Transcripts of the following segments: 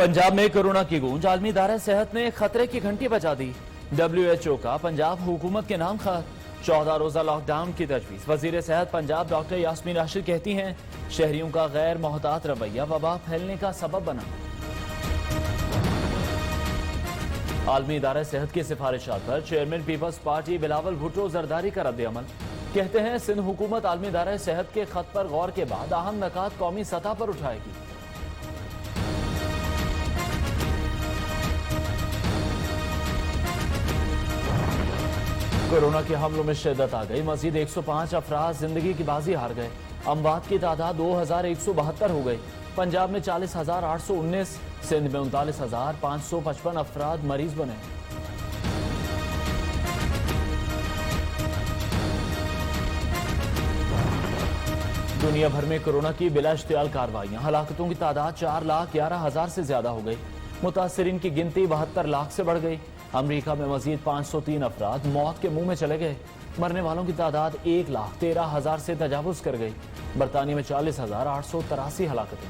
पंजाब में कोरोना की गूंज, आलमी इदारा सेहत ने खतरे की घंटी बजा दी। WHO का पंजाब हुकूमत के नाम खत, 14 रोजा लॉकडाउन की तजवीज। वजीर सेहत पंजाब डॉक्टर यास्मीन राशिद कहती हैं, शहरियों का गैर मोहतात रवैया वबा फैलने का सबब बना। आलमी इदारा सेहत की सिफारिशात पर chairman Peoples Party Bilawal Bhutto Zardari का रद्द-ए-अमल। कहते हैं, सिंध हुकूमत आलमी इदारा सेहत के खत पर गौर के बाद अहम नकात कौमी सतह पर उठाएगी। कोरोना के हमलों में शिद्दत आ गई, मजीद 105 अफराद जिंदगी की बाजी हार गए। अमवात की तादाद 2172 हो गई। पंजाब में 40,819, सिंध में 39,555 अफराद मरीज बने। दुनिया भर में कोरोना की बिला इश्तियाल कार्रवाइयां, हलाकतों की तादाद 4,11,000 से ज्यादा हो गई। मुतासरीन की गिनती 72 लाख से बढ़ गई। अमरीका में मजीद 503 अफराद मौत के मुंह में चले गए। मरने वालों की तादाद 1,13,000 से तजावुज कर गई। बरतानिया में 40,883 हलाकतें।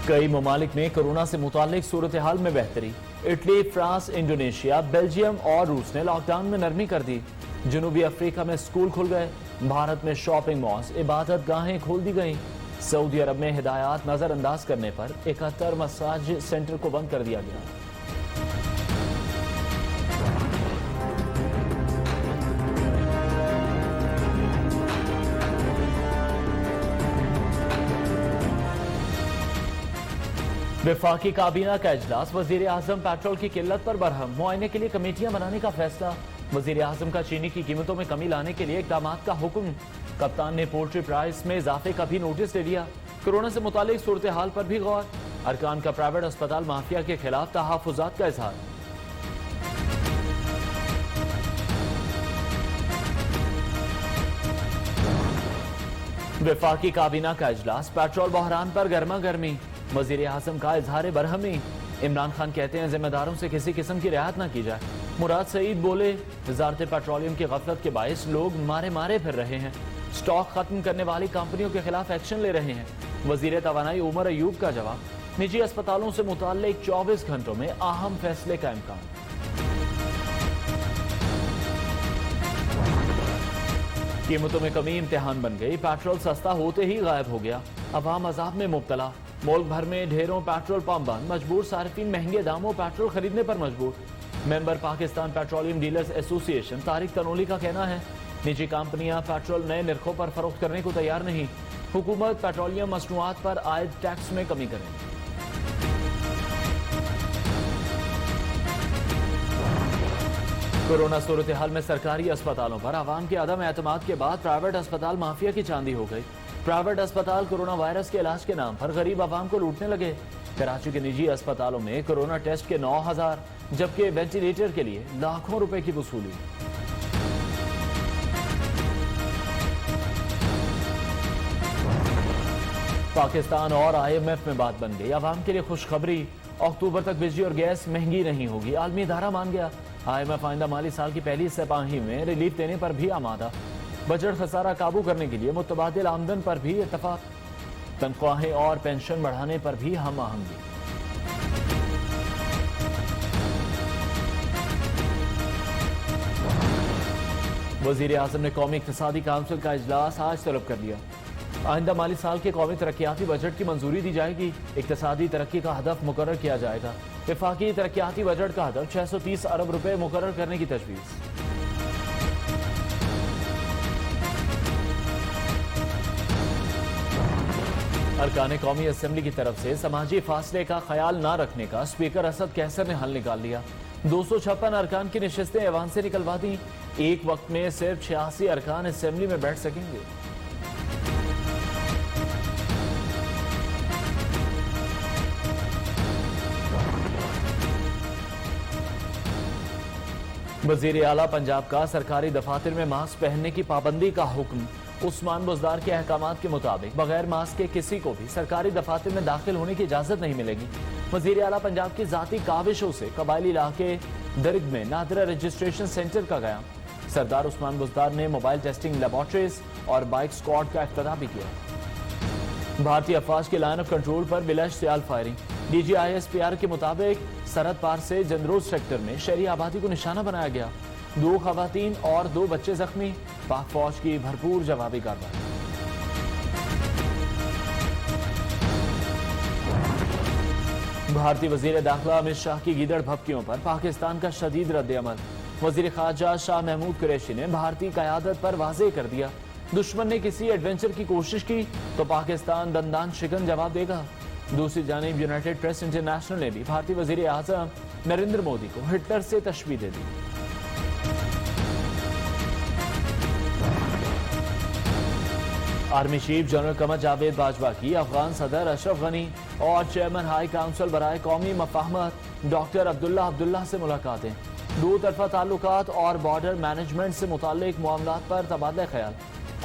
कई ममालिक में कोरोना से मुतालिक सूरत हाल में बेहतरी। इटली, फ्रांस, इंडोनेशिया, बेल्जियम और रूस ने लॉकडाउन में नरमी कर दी। जनूबी अफ्रीका में स्कूल खुल गए। भारत में शॉपिंग मॉल्स, इबादत गाहें खोल दी गईं। सऊदी अरब में हिदायत नजरअंदाज करने पर 71 मसाज सेंटर को बंद कर दिया गया। वफाकी काबीना का इजलास, वजीर आजम पेट्रोल की किल्लत पर बरहम। मुआयने के लिए कमेटियां बनाने का फैसला। वजीर आजम का चीनी की कीमतों में कमी लाने के लिए इकदाम का हुक्म। कप्तान ने पोल्ट्री प्राइस में इजाफे का भी नोटिस ले लिया। कोरोना से मुतालिक सूरत हाल पर भी गौर। अरकान का प्राइवेट अस्पताल माफिया के खिलाफ तहफुजात का इजहार। वफाकी काबीना का इजलास, पेट्रोल बहरान पर गर्मा गर्मी। वजीर आजम का इजहार बरहमी। इमरान खान कहते हैं, जिम्मेदारों से किसी किस्म की रियायत न की जाए। मुराद सईद बोले, वजारत पेट्रोलियम की गफलत के बायस लोग मारे मारे फिर रहे हैं। स्टॉक खत्म करने वाली कंपनियों के खिलाफ एक्शन ले रहे हैं। वजीर तवानाई उमर अयूब का जवाब। निजी अस्पतालों से मुताल्लिक 24 घंटों में अहम फैसले का इम्कान। कीमतों में कमी इम्तिहान बन गई। पेट्रोल सस्ता होते ही गायब हो गया। अवाम अजाब में मुब्तला। मुल्क भर में ढेरों पेट्रोल पंप बंद। मजबूर सारिफीन महंगे दामों पेट्रोल खरीदने पर मजबूर। Member Pakistan petroleum dealers association Tariq Tanoli का कहना है, निजी कंपनियां पेट्रोल नए निरखों पर फरोख्त करने को तैयार नहीं। हुकूमत पेट्रोलियम मसनूआत पर आयद टैक्स में कमी करे। कोरोना सूरत हाल में सरकारी अस्पतालों पर आवाम के अदम एतमाद के बाद प्राइवेट अस्पताल माफिया की चांदी हो गई। प्राइवेट अस्पताल कोरोना वायरस के इलाज के नाम पर गरीब आवाम को लूटने लगे। कराची के निजी अस्पतालों में कोरोना टेस्ट के 9,000, जबकि वेंटिलेटर के लिए लाखों रुपए की वसूली। पाकिस्तान और IMF में बात बन गई। आवाम के लिए खुशखबरी, अक्टूबर तक बिजली और गैस महंगी नहीं होगी। आलमी इदारा मान गया। IMF आइंदा माली साल की पहली तिमाही में रिलीफ देने पर भी आमादा। बजट खसारा काबू करने के लिए मुतबादिल आमदन पर भी इत्तफाक। तनख्वाहें और पेंशन बढ़ाने पर भी हम आहंगी। वजीर आजम ने कौमी इक़्तिसादी काउंसिल का इजलास आज तलब कर लिया। आइंदा माली साल के कौमी तरक्याती बजट की मंजूरी दी जाएगी। इक़्तिसादी तरक्की का हदफ मुकर्रर किया जाएगा। वफाकी तरक्याती बजट का हदफ 630 अरब रुपए मुकर्रर करने की तजवीज़। अरकान कौमी असेंबली की तरफ से समाजी फासले का ख्याल न रखने का स्पीकर असद कैसर ने हल निकाल लिया। 256 अरकान की नशिस्तें ऐवान से निकलवा दी। एक वक्त में सिर्फ 86 अरकान असेंबली में बैठ सकेंगे। वजीर आला पंजाब का सरकारी दफातर में मास्क पहनने की पाबंदी का हुक्म। उस्मान बुजदार के अहकामात के मुताबिक बगैर मास्क के किसी को भी सरकारी दफातर में दाखिल होने की इजाजत नहीं मिलेगी। वजीर आला पंजाब की जाती काविशों से कबायली इलाके दर्ग में नादरा रजिस्ट्रेशन सेंटर का गया। सरदार उस्मान बुज़दार ने मोबाइल टेस्टिंग लेबॉर्ट्रीज और बाइक स्क्वाड का इफ्तिताह भी किया। भारतीय अफवाज के लाइन ऑफ कंट्रोल पर बिला इश्तियाल फायरिंग। DGISPR के मुताबिक सरहद पार से जंदरोज सेक्टर में शहरी आबादी को निशाना बनाया गया। 2 खवातीन और 2 बच्चे जख्मी। पाक फौज की भरपूर जवाबी कार्रवाई। भारतीय वजीर दाखिला अमित शाह की गीदड़ भपकियों पर पाकिस्तान का शदीद रद्द-ए-अमल। वजीर खारजा शाह महमूद कुरैशी ने भारतीय क़यादत पर वाज़ेह कर दिया, दुश्मन ने किसी एडवेंचर की कोशिश की तो पाकिस्तान दंदान शिकन जवाब देगा। दूसरी जानिब यूनाइटेड प्रेस इंटरनेशनल ने भी भारतीय वजीर आज़म नरेंद्र मोदी को हिटलर से तशबीह दे दी। Army chief general Qamar Javed Bajwa की अफगान सदर अशरफ गनी और चेयरमैन हाई काउंसिल बराए कौमी मफाहमत डॉक्टर अब्दुल्ला से मुलाकातें। 2 तरफा ताल्लुकात और बॉर्डर मैनेजमेंट से मुताल्लिक मामलात पर तबादला ख्याल।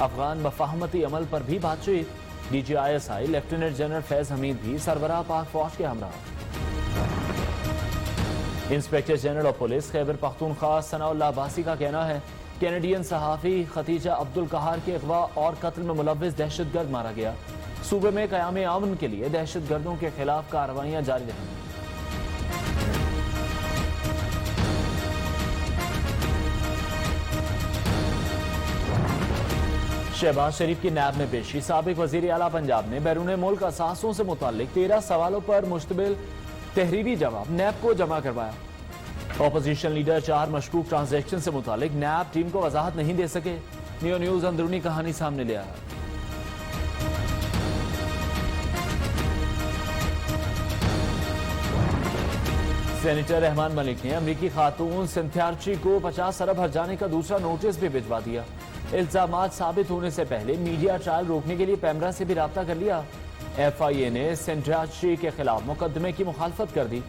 अफगान मफाहमती अमल पर भी बातचीत। DGISI lieutenant general Faiz Hamid भी सरबराह पाक फौज के हमरा। Inspector general of police Khyber Pakhtunkhwa Sanaullah Abbasi का कहना है कैनेडियन सहाफ़ी खतीजा अब्दुल कहार के अगवा और कत्ल में मुलव्विस दहशतगर्द मारा गया। सूबे में क़याम अमन के लिए दहशतगर्दों के खिलाफ कार्रवाइयां जारी रहेंगी। शहबाज शरीफ की नैब में पेशी। साबिक वजीर आला पंजाब ने बैरून मुल्क असासों से मुताल्लिक 13 सवालों पर मुश्तमिल तहरीरी जवाब नैब को जमा करवाया। ऑपोजिशन लीडर 4 मशकूक ट्रांजैक्शन से मुतालिक नैब टीम को वजाहत नहीं दे सके। नियो न्यूज अंदरूनी कहानी सामने ले आया। सेनेटर रहमान मलिक ने अमरीकी खातून सिंथियार्ची को 50 अरब हर्जाने का दूसरा नोटिस भी भिजवा दिया। इल्जामात साबित होने से पहले मीडिया ट्रायल रोकने के लिए पैमरा से भी राब्ता कर लिया। FIA ने सिंथियार्ची के खिलाफ मुकदमे की मुखालफत कर दी।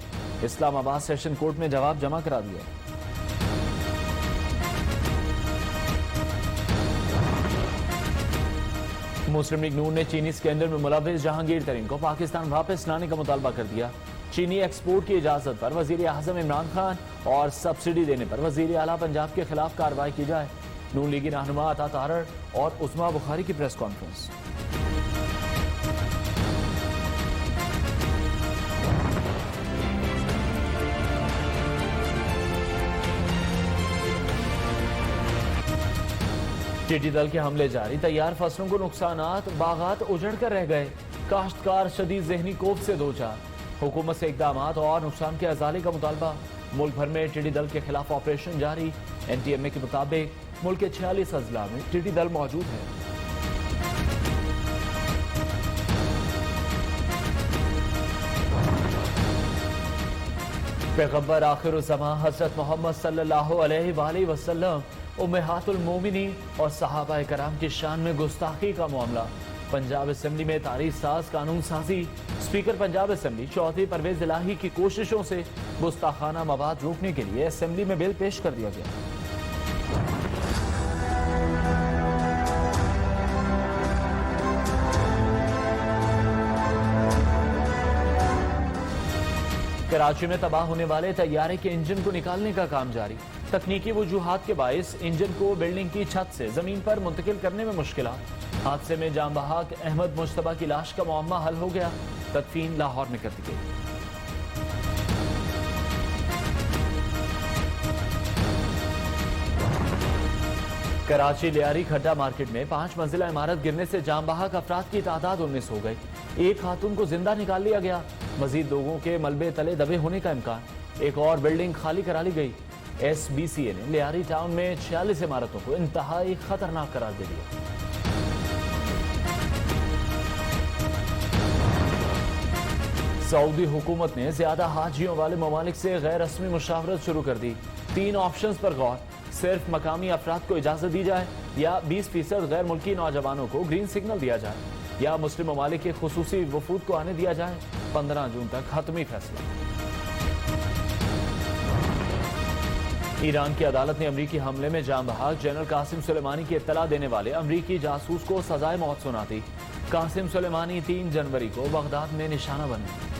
इस्लामाबाद सेशन कोर्ट में जवाब जमा करा दिया। मुस्लिम लीग नून ने चीनी स्कैंडल में मुलव्विस जहांगीर तरीन को पाकिस्तान वापस लाने का मुतालबा कर दिया। चीनी एक्सपोर्ट की इजाजत पर वजीर आजम इमरान खान और सब्सिडी देने पर वजीर आला पंजाब के खिलाफ कार्रवाई की जाए। नून लीगी रहनुमा अता तारड़ और उस्मा बुखारी की प्रेस कॉन्फ्रेंस। टिड्डी दल के हमले जारी। तैयार फसलों को नुकसानात, बागात उजड़ कर रह गए। काश्तकार शदीद ज़हनी कोफ से दो चार। हुकूमत से इकदामात और नुकसान के अजाले का मुतालबा। मुल्क भर में टिड्डी दल के खिलाफ ऑपरेशन जारी। NTMA के मुताबिक मुल्क के 46 अजला में टिड्डी दल मौजूद है। पैगंबर आखिरुज़्ज़मा हज़रत मोहम्मद सल्लल्लाहु अलैहि वसल्लम उम्महातुल मोमिनीन और सहाबा कराम की शान में गुस्ताखी का मामला। पंजाब असेंबली में तारीख साज कानून साजी। स्पीकर पंजाब असेंबली चौधरी परवेज इलाही की कोशिशों से गुस्ताखाना मवाद रोकने के लिए असेंबली में बिल पेश कर दिया गया। कराची में तबाह होने वाले तैयारे के इंजन को निकालने का काम जारी। तकनीकी वजूहात के बायस इंजन को बिल्डिंग की छत से जमीन पर मुंतकिल करने में मुश्किलात। हादसे में जाम बहाक अहमद मुश्तबा की लाश का मुअम्मा हल हो गया। तदफीन लाहौर में कर दी गई। कराची लियारी खड्डा मार्केट में 5 मंजिला इमारत गिरने से जाम बहाक अफराद की तादाद 19 हो गई। एक खातून को जिंदा निकाल लिया गया। मजीद लोगों के मलबे तले दबे होने का इम्कान। एक और बिल्डिंग खाली करा ली गई। SBCA ने लियारी टाउन में 46 इमारतों को इंतहाई खतरनाक करार दे दिया। सऊदी हुकूमत ने ज्यादा हाजियों वाले ममालिक से गैर रस्मी मुशावरत शुरू कर दी। 3 ऑप्शंस पर गौर। सिर्फ मकामी अफराद को इजाजत दी जाए, या 20% गैर मुल्की नौजवानों को ग्रीन सिग्नल दिया जाए, या मुस्लिम ममालिक के खुसूसी वफूद को आने दिया जाए। 15 जून तक हतमी फैसला। ईरान की अदालत ने अमरीकी हमले में जाम बहाक जनरल कासिम सुलेमानी की इत्तला देने वाले अमरीकी जासूस को सजाए मौत सुना दी। कासिम सुलेमानी 3 जनवरी को बगदाद में निशाना बने।